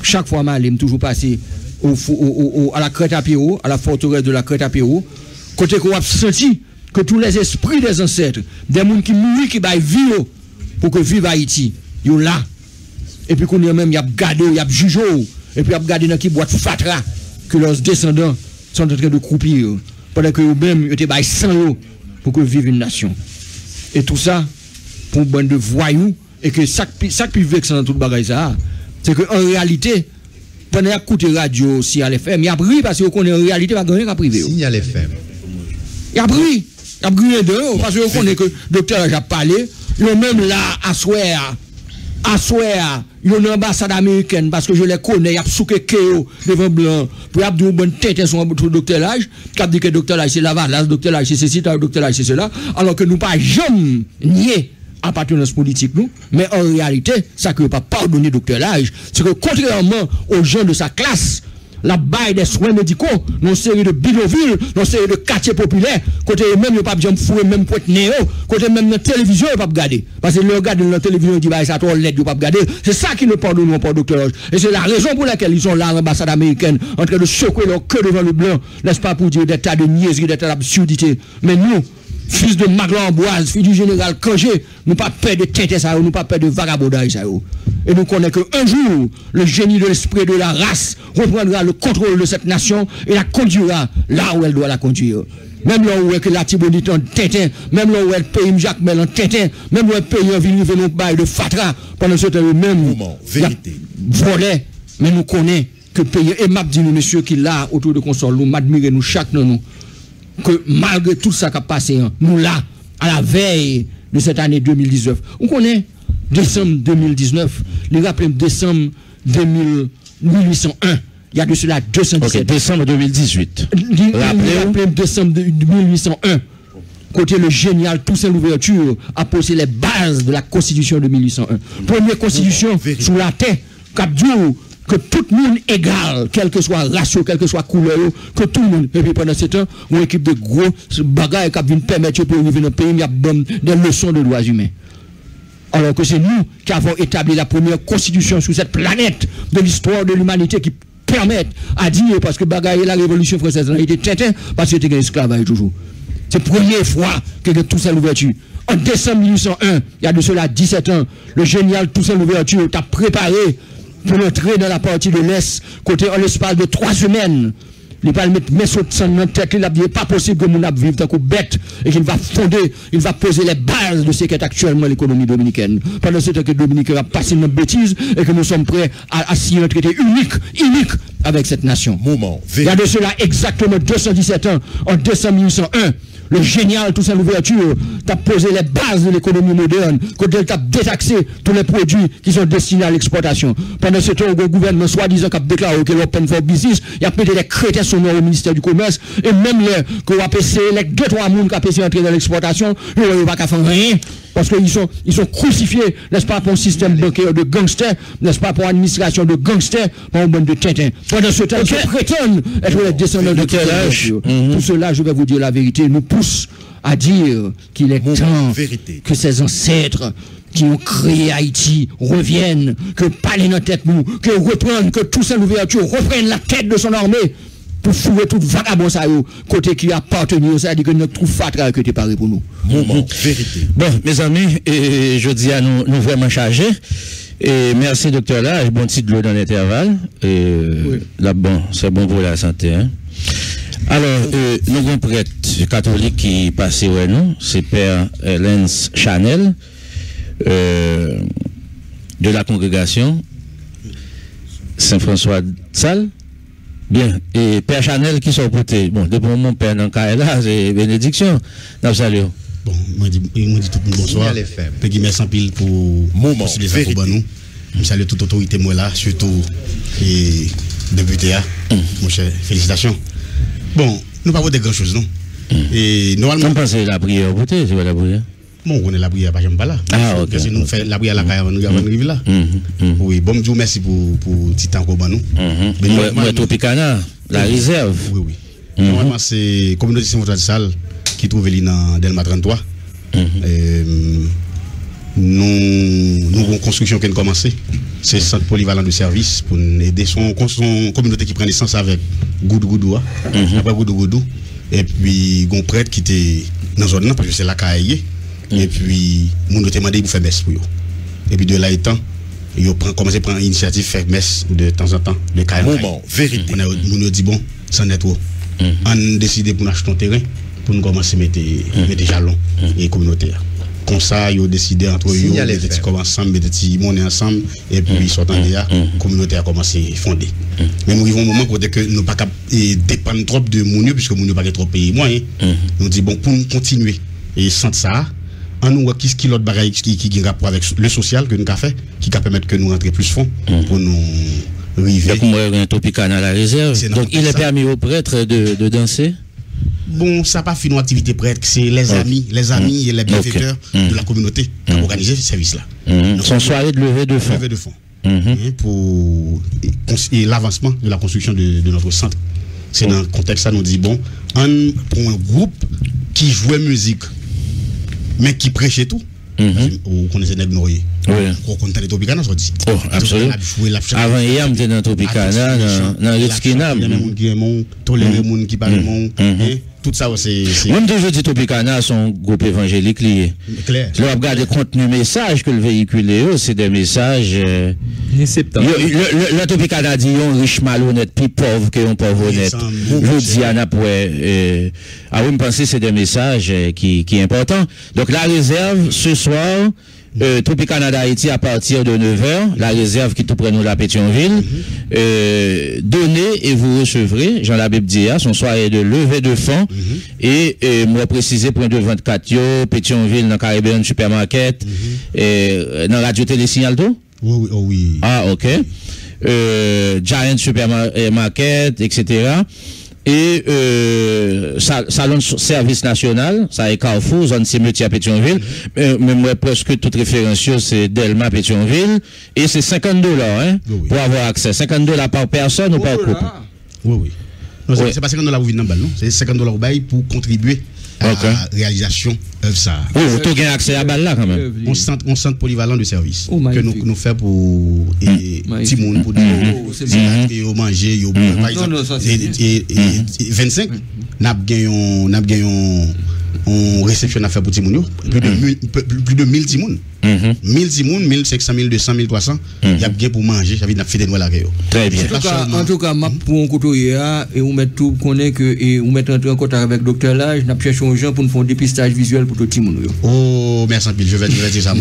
F: chaque fois je toujours passé à la Crête à Pierrot, à la forteresse de la Crête à Pierrot, côté qu'on a senti que tous les esprits des ancêtres, des gens qui mourent, qui baillent vie pour que vive Haïti, ils sont là. Et puis qu'on y a même, il y a gardé, il y a jugé, et puis il y a gardé dans qui boîte fatra, que leurs descendants sont en train de croupir, pendant que eux-mêmes, ils étaient baillés sans pour que vive une nation. Et tout ça, pour une bande de voyous, et que ça qui vexe dans tout le bagage, c'est qu'en réalité, pendant qu'il écoute radio, si à l'FM, il y a pris parce qu'on connaît en réalité, il n'y a pas privé.
G: Signal FM.
F: Il y a pris de parce qu'on connaît que le docteur a parlé, ils ont même là, à soir, ils ont une ambassade américaine parce que je les connais, il y a souké Kéo devant blanc, pour y avoir une bonne tête sur le docteur Lage, qui a dit que le docteur Lage c'est Laval, le docteur Lage c'est ceci, le docteur Lage c'est cela, alors que nous pas jamais nié appartenance politique nous, mais en réalité, ça que pas pardonner docteur Lage, c'est que contrairement aux gens de sa classe, la baille des soins médicaux, dans une série de bidonvilles, dans une série de quartiers populaires, côté même il pas besoin de fouer même pour être néo, côté même la télévision il pas regarder parce que le regarde dans la télévision il dit bah ça toi l'aide pas regarder, c'est ça qui ne pardonne pas docteur Lage et c'est la raison pour laquelle ils sont là à l'ambassade américaine en train de secouer leur queue devant le blanc, n'est-ce pas, pour dire des tas de niaiseries, des tas d'absurdités, mais nous fils de Maglan Amboise, fils du général Kangé, nous pas peur de tête ça, nous pas peur de vagabondage ça. Et nous connaissons qu'un jour, le génie de l'esprit de la race reprendra le contrôle de cette nation et la conduira là où elle doit la conduire. Même là où est que la Tibonite en tétin, même là où est le pays Jacques Mel en tétin, même là où est le pays en ville de bail de Fatra, pendant ce temps même, volé, mais nous connaissons que le pays, et m'a dit nous, messieurs, qui là, autour de console, nous m'admirez, nous, chaque nous, que malgré tout ça qui a passé, nous là, à la veille de cette année 2019, on connaît décembre 2019, les rappelez décembre 1801, il y a de cela 217.
A: Ok, décembre 2018.
F: Rappelez décembre 1801, côté le génial Toussaint Louverture a posé les bases de la constitution de 1801. Première constitution sous la terre, Cap-Diou, que tout le monde égal, quel que soit ratio, quelle que soit couleur, que tout le monde. Et puis pendant ce temps, une équipe de gros bagages qui viennent permettre de vivre dans le pays, il y a des leçons de droits humains. Alors que c'est nous qui avons établi la première constitution sur cette planète de l'histoire de l'humanité qui permettent à dire, parce que bagaille la révolution française a été tétin, parce que c'était un esclavage toujours. C'est la première fois que Toussaint Louverture. En décembre 1801, il y a de cela 17 ans, le génial Toussaint Louverture t'a préparé pour entrer dans la partie de l'Est, côté en l'espace de 3 semaines. Il ne va pas mettre mes sauts dans la tête, il n'est pas possible que mon ap vive tant que bête et qu'il va fonder, il va poser les bases de ce qu'est actuellement l'économie dominicaine. Pendant ce temps que Dominique va passer notre bêtise et que nous sommes prêts à signer un traité unique avec cette nation. Il y a de cela exactement 217 ans, en décembre 1801, le génial Toussaint Louverture t'a posé les bases de l'économie moderne, quand elle t'a détaxé tous les produits qui sont destinés à l'exportation. Pendant ce temps, le gouvernement soi-disant a déclaré que l'open for business, il a pété des crétins sonores au ministère du Commerce, et même qu'on a passé les 2-3 personnes qui ont passé entrer dans l'exportation, ils n'ont pas faire rien. Parce qu'ils sont crucifiés, n'est-ce pas, pour un système bancaire de gangsters, n'est-ce pas, pour une administration de gangsters, pour une bande de tétins. Pendant ce temps, ils prétendent être les descendants de quel âge. Tout cela, je vais vous dire la vérité, nous pousse à dire qu'il est temps que ces ancêtres qui ont créé Haïti reviennent, que parlent dans tête nous, que reprennent, que Toussaint Louverture reprenne la tête de son armée pour fouiller tout vagabond ça côté qui appartenu, c'est-à-dire que notre trou fatra que tu parlé pour nous.
A: Vérité. Bon, mes amis, et je dis à nous vraiment chargés. Et merci docteur Lage, bon petit de l'eau dans l'intervalle. Oui. Là, bon, c'est bon pour la santé. Hein. Alors, nous avons un prêtre catholique qui passe ouais, nous, c'est Père Lens Chanel, de la congrégation Saint-François de Sales. Bien. Et Père Chanel qui sont portés. Bon, depuis mon père dans le là, c'est bénédiction. Nous saluons.
G: Bon, moi dis tout le monde bonsoir. Peggy merci en pile pour les infos pour nous. Je salue toute autorité moi là, surtout et député là. Mon cher, félicitations. Bon, nous pas voter grand chose non. Et normalement
A: on pense la prière voter, c'est la prière.
G: Bon, on est la prière pas jamais pas là.
A: Ah OK.
G: Parce que nous fait la prière la caille avant nous arriver là. Oui, bon Dieu merci pour petit temps qu'on nous.
A: Moi Tropicana, la réserve.
G: Oui oui. Normalement c'est communauté Saint-François qui trouve dans Delma 33. Nous avons construction qui a commencé. C'est centre polyvalent de service pour aider son communauté qui prend naissance avec Goudou. Après Goudou. Et puis, un prêtre qui était dans la zone, parce que c'est là qu'il y a. Et puis, nous avons demandé pour faire messe pour eux. Et puis, de là étant, ils ont commencé à prendre l'initiative de faire messe de temps en temps.
B: Moment, vérité.
G: Nous avons dit, bon, sans net. On a décidé pour nous acheter un terrain, pour nous commencer à mettre jalons et communautaires. Comme ça, ils ont décidé entre eux, ils ont ensemble, mettre des monnaies ensemble, et puis ils sont en la communauté a commencé à fonder. Mais nous vivons un moment où nous ne pas dépendre trop de Mounio, puisque Mounio n'a pas trop payé moyen. Nous disons, bon, pour nous continuer et sans ça, on nous voit qui est l'autre bagaille qui a rapport avec le social que nous avons fait, qui va permettre que nous rentrions plus fonds pour nous arriver.
A: Donc, moi, un Tropicana à la réserve. Donc, il est permis aux prêtres de danser?
G: Bon, ça n'a pas fait une activité prêtre, c'est les amis et les bienfaiteurs de la communauté qui ont organisé ce service-là.
A: Son soirée de levée de fonds.
G: Levée de fonds. Pour l'avancement de la construction de notre centre. C'est dans le contexte ça, nous dit, bon, pour un groupe qui jouait musique, mais qui prêchait tout. Vous connaissez Neb Noyer.
A: Oui.
G: Vous connaissez les Tropicana, ça dit.
A: Oh, absolument. Avant hier, j'étais dans Tropicana, dans Riskina.
G: Il y a des gens qui aiment, toléré les gens qui parlent, tout ça, c'est.
A: Même toujours dit Tropicana, son groupe évangélique lié.
G: Clair.
A: Si on regarde le contenu message que le véhicule c'est des messages. Le Tropicana dit un riche malhonnête, plus pauvre qu'un pauvre honnête. Je dis à Napoué. Ah oui, je pense que c'est des messages qui sont importants. Donc la réserve, ce soir. Tropicana d'Haïti à partir de 9h, la réserve qui tout près nous la Pétionville. Donnez et vous recevrez, Jean la Bible dit, son soirée de levée de fonds. Et moi préciser point de 24 yo, Pétionville dans Caribbean Supermarket, dans Radio Télé Signal tout?
G: Oui.
A: Ah, ok. Giant Supermarket, etc. Et salon de service national, ça est Carrefour, zone cimetière à Pétionville, mais moi presque toute référence c'est Delma Pétionville, et c'est $50 pour avoir accès. $50 par personne ou par couple.
G: Oui. Non, c'est pas $50 pour venir dans le bal, non. C'est $50 pour contribuer à la réalisation de ça.
A: Oui, vous avez accès à balle là quand même.
G: On centre polyvalent de service que nous faisons pour Timoun, pour manger, par exemple. Et 25, nous avons on réception à faire pour Timoun, plus de 1000 Timoun. 1000 Timoun, 1500, 1200, 1300, il y a bien pour manger, ça veut dire fait des noix là.
A: Très bien.
F: En tout cas, pour un couteau et on met tout, connaît que et on met en contact avec docteur Lage, nous cherchons aux gens pour nous faire un dépistage visuel pour tout Timoun.
G: Oh, merci Pile, je vais dire ça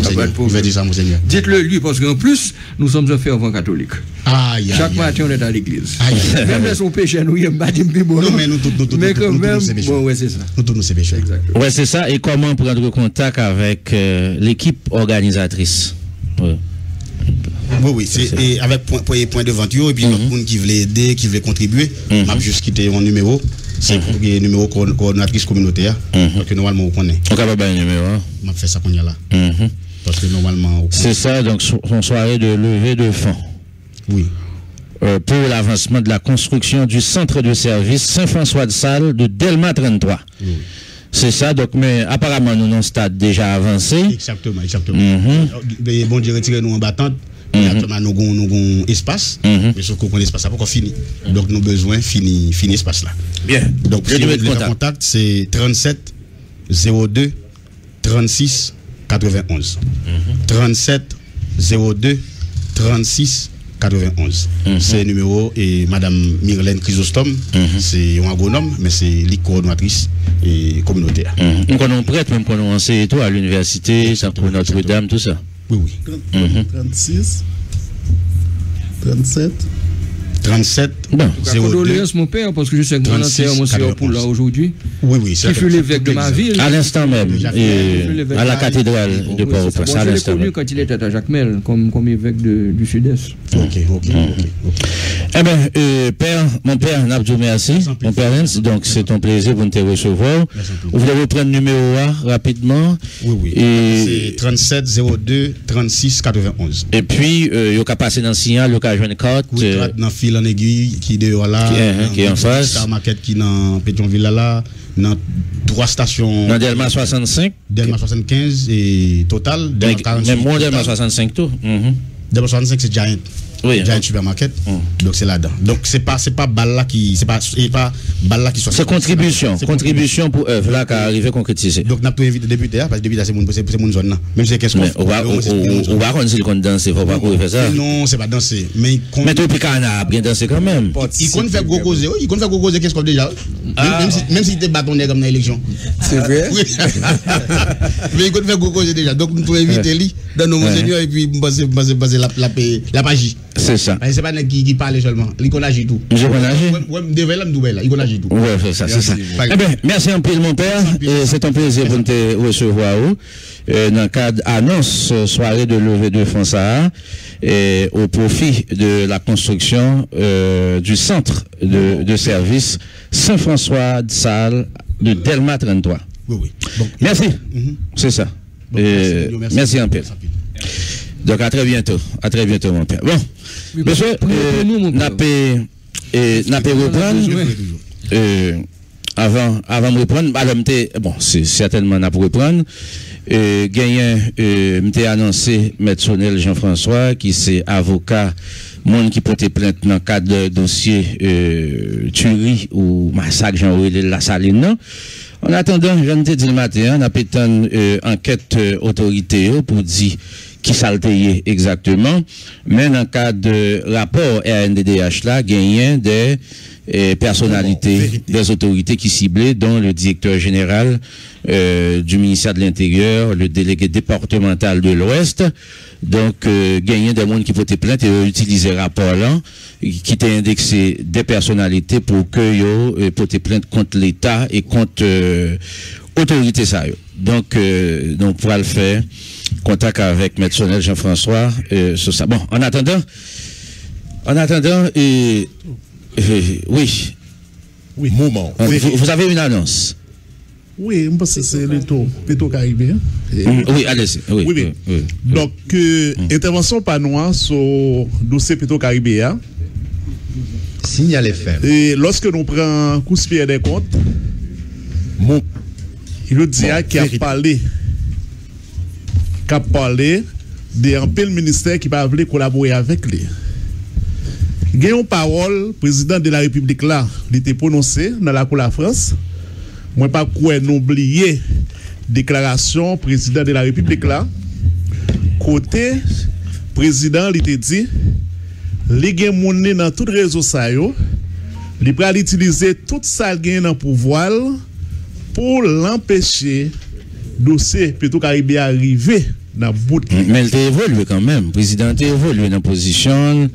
G: monseigneur.
F: Dites-le lui parce qu'en plus, nous sommes un fervent catholique. Chaque matin on est à l'église. Même si son péché nous, il y a pas de bon.
G: Non mais nous
F: mais quand même, bon ouais c'est ça.
G: Nous tous nous c'est péché.
A: Ouais, c'est ça. Et comment prendre contact avec l'équipe organisatrice?
G: Oui, c'est avec point de vente et puis d'autres monde qui veulent aider, qui veulent contribuer. M'a juste quitté mon numéro. C'est le numéro coordonnatrice communautaire que normalement on connaît.
A: On capable un numéro.
G: M'a fait ça qu'on y a là. Parce que normalement
A: c'est ça, donc son soirée de levée de fonds.
G: Oui.
A: Pour l'avancement de la construction du centre de service Saint-François de Sales de Delma 33. Oui. C'est ça, donc, mais apparemment, nous, dans un stade déjà avancé.
G: Exactement. Bon Dieu, retirez-nous en battante. Actuellement, nous avons espace, mais sauf qu'on a l'espace, ça n'a pas encore fini. Donc, nous avons besoin fini espace là.
A: Bien.
G: Donc, le contact, c'est 37 02 36 91. 37 02 36 91. C'est le numéro et Madame Myrlène Chrysostome, c'est un agronome, mais c'est la coordonnatrice et communautaire.
A: Nous connaissons prêtre, même qu'on enseigne tout à l'université, ça pour Notre-Dame, tout ça.
G: Oui.
C: 36, 37,
G: 37.
A: Bon.
F: Condoléances, mon père, parce que je sais que mon enterre, mon sœur pour là aujourd'hui.
G: Oui,
F: qui fut l'évêque de ma ville.
A: À l'instant même, à la cathédrale de Port-au-Prince.
F: Je l'ai connu quand il était à Jacmel, comme évêque du Sud-Est.
G: Ok.
A: Eh bien, père, mon père, Nabdou, merci. Mon père, donc c'est un plaisir pour nous te recevoir. Vous voulez reprendre le numéro rapidement?
G: Oui. C'est 37 02 36 91.
A: Et puis, il y a passé dans le signal, il y a joué une carte.
G: Oui, dans le fil en aiguille qui est dehors là.
A: Qui est en face.
G: Star Market qui est dans Pétionville là. Dans 3 stations.
A: Dans Delma 65.
G: Delma 75 et Total.
A: Delma 48. Même moi, Delma 65 tout.
G: Delma 65 c'est Giant.
A: Oui.
G: Giant Supermarket. Donc c'est là-dedans. Donc c'est pas balle là qui soit.
A: C'est contribution pour œuvre là qui arrive à concrétiser.
G: Donc n'a pas invité député parce que député c'est mon zone là. Même si qu'est-ce qu'on
A: on va quand il compte danser, faut pas courir faire ça.
G: Non, c'est pas danser, mais
A: tout puis canard bien danser quand même.
G: Il compte faire gros causer, qu'est-ce qu'on déjà. Même si tu bâtonné comme dans l'élection.
D: C'est vrai.
G: Mais il compte faire gros causer déjà. Donc nous pouvons inviter lui dans nos monseigneurs et puis baser la page.
A: C'est ça.
G: C'est pas qui parle seulement, il connaît agit tout.
A: Je connais agit.
G: Il connaît agit tout.
A: Ouais, c'est ça. Eh bien, merci un peu mon père et c'est un plaisir pour te recevoir dans le cadre annonce soirée de levée de fonds Sahara au profit de la construction du centre de service Saint-François de Sales de Delma 33.
G: Oui. Bon.
A: Merci. C'est ça. Merci un peu. Donc à très bientôt mon père. Bon, monsieur, n'a pas reprendre. Avant de reprendre, bon, c'est certainement n'a pas reprendre. M'te annoncé Maître Sonel Jean-François, qui c'est avocat, monde qui porte plainte dans le cadre de dossier tuerie ou massacre Jean-Aurélien La Saline. En attendant, je ne te dis le matin, on a pété une enquête autorité pour dire qui s'alteye exactement, mais dans le cadre de rapport RNDDH là, gagnant des personnalités, des autorités qui ciblaient, dont le directeur général du ministère de l'Intérieur, le délégué départemental de l'Ouest, donc gagnant des gens qui votaient plainte et utiliser rapport là, qui t'a indexé des personnalités pour que yo porter plainte contre l'État et contre autorité ça. Donc pour le faire contact avec Maître Sonel Jean-François sur ça. Bon, en attendant, oui.
H: Moment.
A: Vous avez une annonce?
H: Oui, je pense que c'est le taux Petro-Caribéen.
A: Oui, allez-y. Oui.
H: Donc, intervention pas noire sur le dossier Petro-Caribéen.
I: Signal FM.
H: Et lorsque nous prenons coup de pied des comptes, il dit qu'il a parlé d'un pile ministère qui va voulu collaborer avec lui. Il y a une parole, président de la République là, il était prononcé dans la Cour de la France. Moi, pas quoi n'oublier déclaration président de la République là. Côté président, il était dit, les gens monnaie dans tout réseau ça yo, il va utiliser tout ça gain dans pouvoir pour l'empêcher dossier Petro-Caribéen arriver dans bout.
A: Mais il a évolué quand même. Le président a évolué dans la position,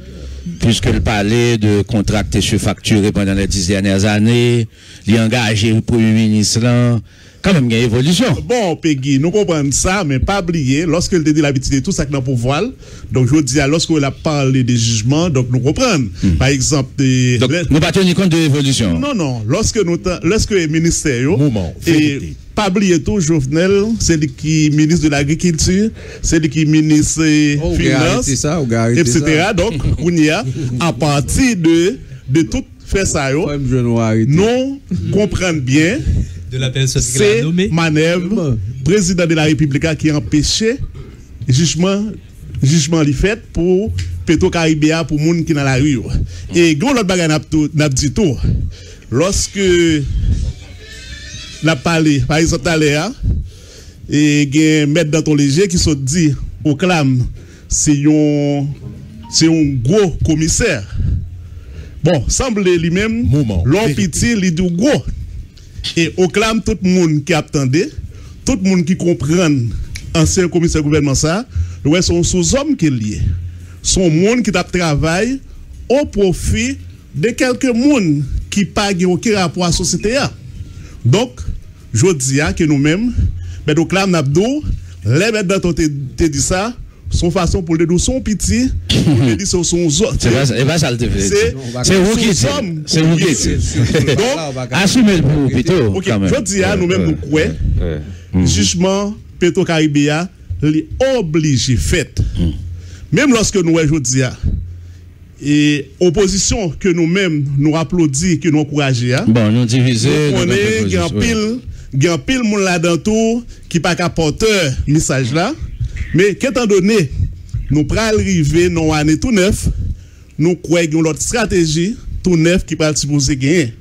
A: puisqu'il parlait de contrats surfacturés pendant les 10 dernières années, il a engagé le Premier ministre là. Quand même, il y a une évolution.
H: Bon, Peggy, nous comprenons ça, mais pas oublier, lorsqu'il a dit l'habitude de tout ça qui est dans le pouvoir, donc je dis, lorsqu'il a parlé des jugements, donc nous comprenons. Par exemple,
A: donc, nous ne pas tenir compte de l'évolution.
H: Non. Lorsque le ministère, et pas oublier tout, Jovenel, c'est lui qui est ministre de l'Agriculture, c'est lui qui est ministre des Finances, etc. Donc, on y a, à partir de tout fait ça, nous comprenons bien. C'est manœuvre président de la République qui a empêché jugement li fait pour Petro-Caribéen pour monde qui dans la rue. Et gros l'autre bagage n'a dit tout. Lorsque n'a parlé par exemple à l'air et gen maître Danton Léger qui se dit au clam c'est un gros commissaire. Bon, semble lui-même l'homme petit li dit gros. Et au clame tout le monde qui attendait, tout le monde qui comprend ancien commissaire gouvernement ça, ouais son sous-homme qui est lié. Son monde qui travaille au profit de quelques personnes qui pas aucun rapport à la société. Donc, je dis que nous-mêmes, mais donc là, Nabdo, les mettre dans te dit ça, son façon pour le dire son petit, pour le dire son autres.
A: C'est pas ça le fait. C'est vous qui dites. C'est vous qui dites. Donc, assumez le pour plutôt.
H: Ok, je dis nous-mêmes, nous croyons, jugement Petro-Caribéa, est obligé fait. Même lorsque nous, je dis, et opposition que nous-mêmes nous applaudissons, que nous encourageons.
A: Bon, nous divisons.
H: On est grand pile monde là-dedans tout qui pas qu'à porteur message là. Mais qu'étant donné, nous pral arriver dans année tout neuf, nous croyons l'autre stratégie tout neuf qui va supposer gagner.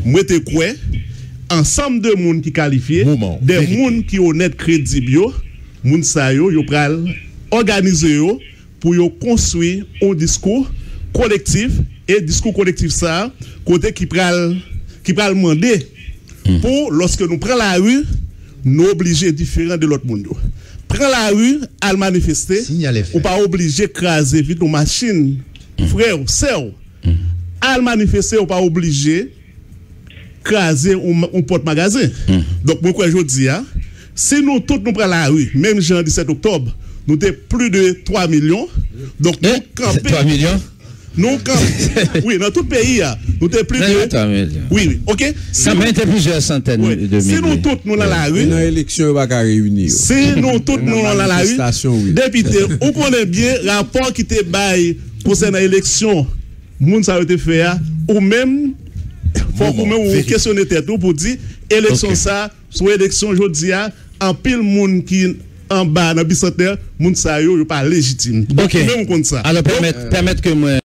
H: Moi te crois ensemble de monde qui qualifié, des monde qui honnête crédible, monde ça yo pral organiser yo pour yo construire un discours collectif et discours collectif ça côté qui pral demander pour lorsque nous prenons la rue nous obliger différent de l'autre monde. Prends la rue à manifester ou pas obligé craser vite nos machines frère sœur à manifester ou pas obligé craser un porte-magasin. Donc moi je dis si nous tous nous prenons la rue même jean 17 octobre nous avons plus de 3 millions donc nous camper
A: 3 millions.
H: Nous, oui, dans tout le pays, nous avons plus de. Oui, ok.
A: Ça m'a été plusieurs centaines de milliers.
H: Si nous tous nous dans la rue.
D: Dans l'élection, on va réunir.
H: Si nous tous nous dans la rue. Député, on connaît bien le rapport qui te bail concernant l'élection. Moun ça a été fait, ou même, faut qu'on même questionner tête pour dire, élection ça, soit élection aujourd'hui, en pile moun qui. En bas, dans le bicentenaire, moun sa yo pas légitime.
A: Ok. Alors, permettre que moi.